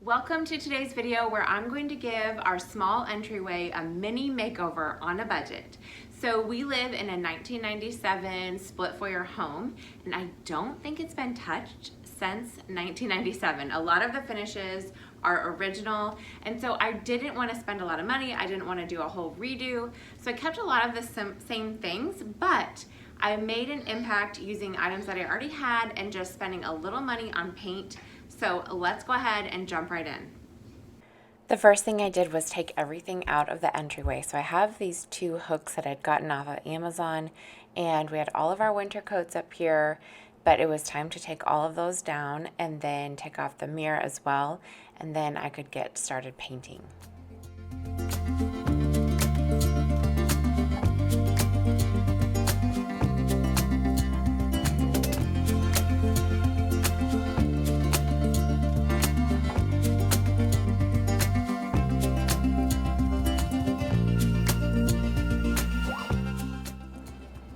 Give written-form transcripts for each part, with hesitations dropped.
Welcome to today's video where I'm going to give our small entryway a mini makeover on a budget. So we live in a 1997 split foyer home and I don't think it's been touched since 1997. A lot of the finishes are original and so I didn't want to spend a lot of money. I didn't want to do a whole redo. So I kept a lot of the same things, but I made an impact using items that I already had and just spending a little money on paint. So let's go ahead and jump right in. The first thing I did was take everything out of the entryway. So I have these two hooks that I'd gotten off of Amazon and we had all of our winter coats up here, but it was time to take all of those down and then take off the mirror as well, and then I could get started painting.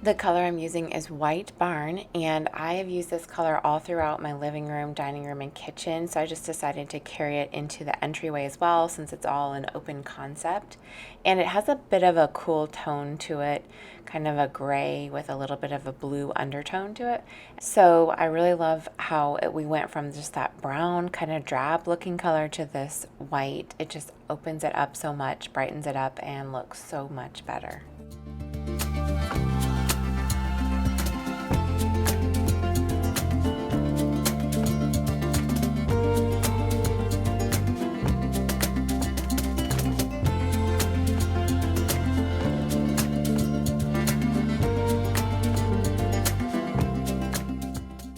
The color I'm using is White Barn, and I have used this color all throughout my living room, dining room, and kitchen, so I just decided to carry it into the entryway as well since it's all an open concept. And it has a bit of a cool tone to it, kind of a gray with a little bit of a blue undertone to it. So I really love how we went from just that brown kind of drab looking color to this white. It just opens it up so much, brightens it up, and looks so much better.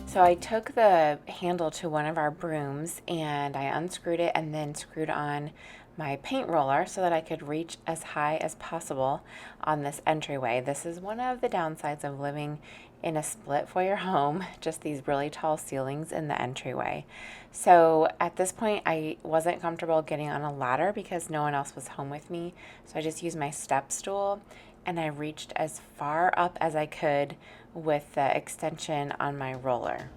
So I took the handle to one of our brooms and I unscrewed it and then screwed on my paint roller so that I could reach as high as possible on this entryway. This is one of the downsides of living in a split foyer home, just these really tall ceilings in the entryway. So at this point I wasn't comfortable getting on a ladder because no one else was home with me. So I just used my step stool and I reached as far up as I could with the extension on my roller.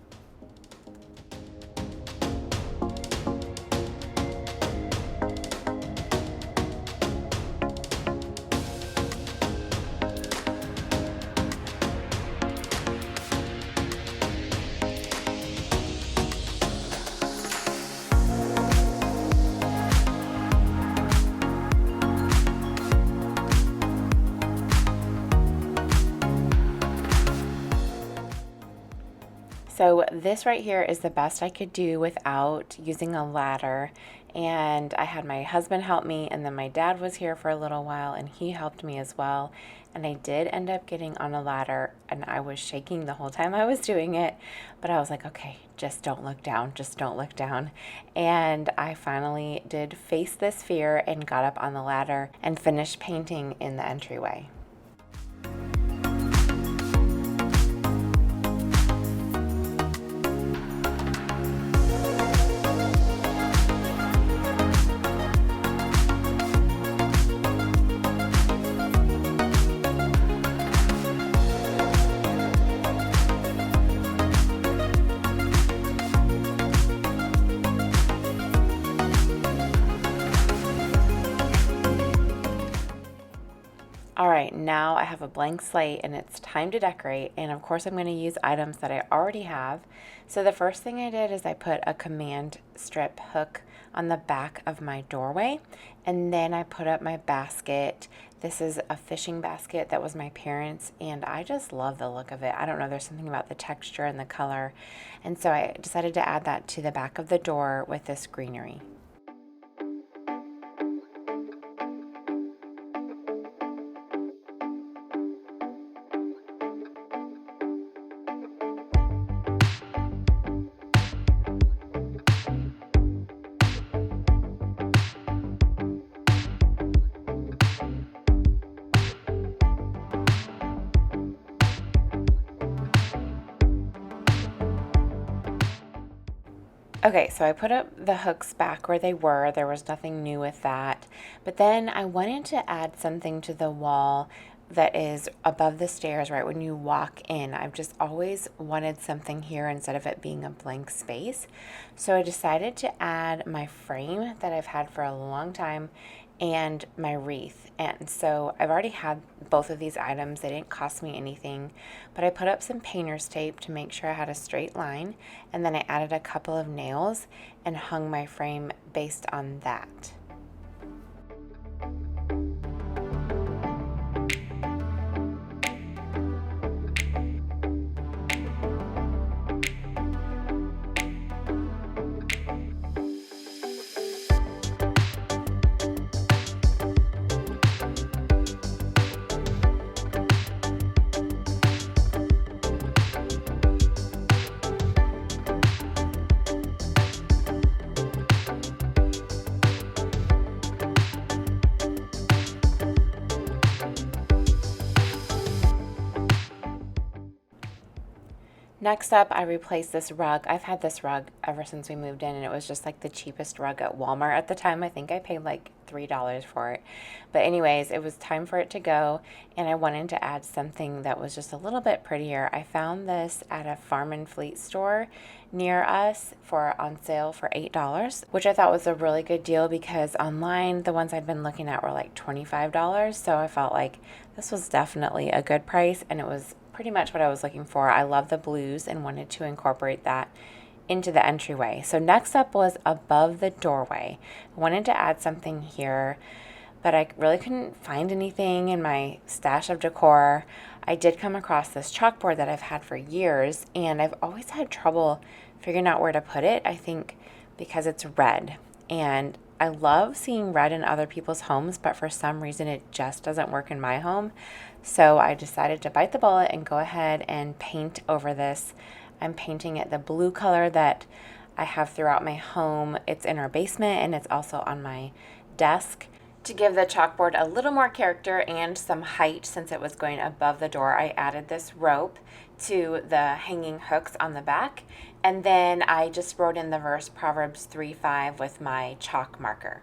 So this right here is the best I could do without using a ladder, and I had my husband help me, and then my dad was here for a little while and he helped me as well, and I did end up getting on a ladder and I was shaking the whole time I was doing it, but I was like, okay, just don't look down, just don't look down. And I finally did face this fear and got up on the ladder and finished painting in the entryway. All right, now I have a blank slate and it's time to decorate, and of course I'm going to use items that I already have. So the first thing I did is I put a command strip hook on the back of my doorway, and then I put up my basket. This is a fishing basket that was my parents' and I just love the look of it. I don't know, there's something about the texture and the color, and so I decided to add that to the back of the door with this greenery. Okay, so I put up the hooks back where they were. There was nothing new with that. But then I wanted to add something to the wall that is above the stairs right when you walk in. I've just always wanted something here instead of it being a blank space. So I decided to add my frame that I've had for a long time and my wreath. And so I've already had both of these items. They didn't cost me anything, but I put up some painter's tape to make sure I had a straight line, and then I added a couple of nails and hung my frame based on that. Next up, I replaced this rug. I've had this rug ever since we moved in, and it was just like the cheapest rug at Walmart at the time. I think I paid like $3 for it. But anyways, it was time for it to go, and I wanted to add something that was just a little bit prettier. I found this at a Farm and Fleet store near us on sale for $8, which I thought was a really good deal because online the ones I'd been looking at were like $25. So I felt like this was definitely a good price, and it was pretty much what I was looking for. I love the blues and wanted to incorporate that into the entryway. So next up was above the doorway. I wanted to add something here, but I really couldn't find anything in my stash of decor. I did come across this chalkboard that I've had for years, and I've always had trouble figuring out where to put it. I think because it's red, and I love seeing red in other people's homes, but for some reason it just doesn't work in my home. So I decided to bite the bullet and go ahead and paint over this. I'm painting it the blue color that I have throughout my home. It's in our basement, and it's also on my desk. To give the chalkboard a little more character and some height, since it was going above the door, I added this rope to the hanging hooks on the back, and then I just wrote in the verse Proverbs 3:5 with my chalk marker.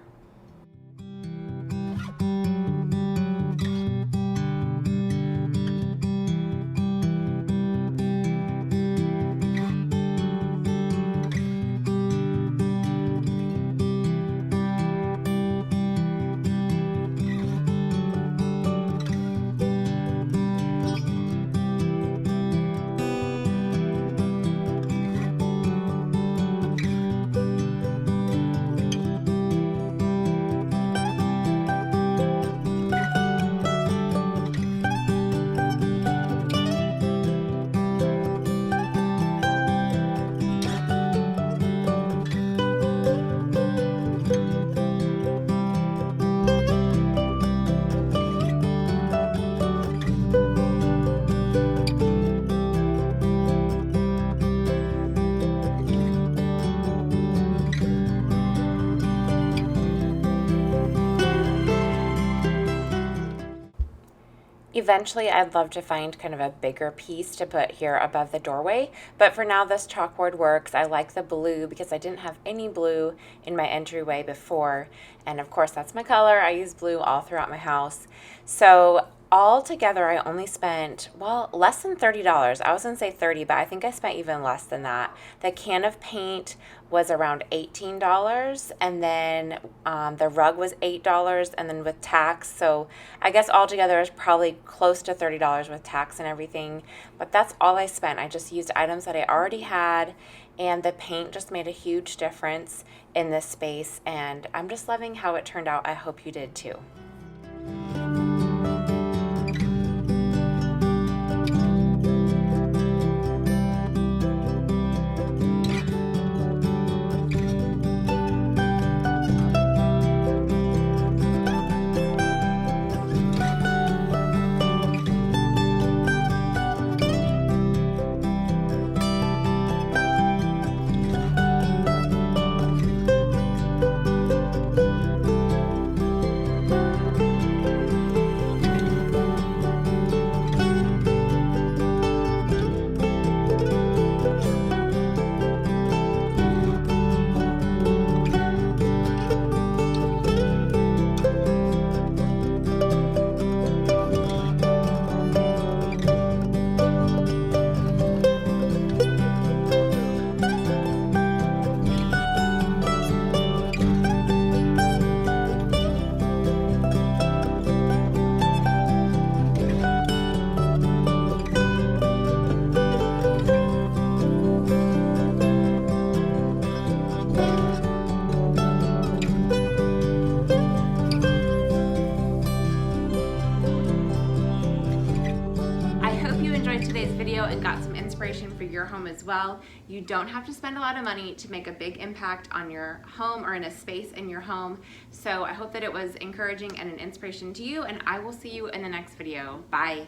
Eventually, I'd love to find kind of a bigger piece to put here above the doorway, but for now this chalkboard works. I like the blue because I didn't have any blue in my entryway before, and of course that's my color. I use blue all throughout my house. So all together I only spent, well, less than $30. I was gonna say 30, but I think I spent even less than that. The can of paint was around $18, and then the rug was $8, and then with tax, so I guess altogether is probably close to $30 with tax and everything. But that's all I spent. I just used items that I already had, and the paint just made a huge difference in this space, and I'm just loving how it turned out. I hope you did too. enjoyed today's video and got some inspiration for your home as well. You don't have to spend a lot of money to make a big impact on your home or in a space in your home. So I hope that it was encouraging and an inspiration to you, and I will see you in the next video. Bye.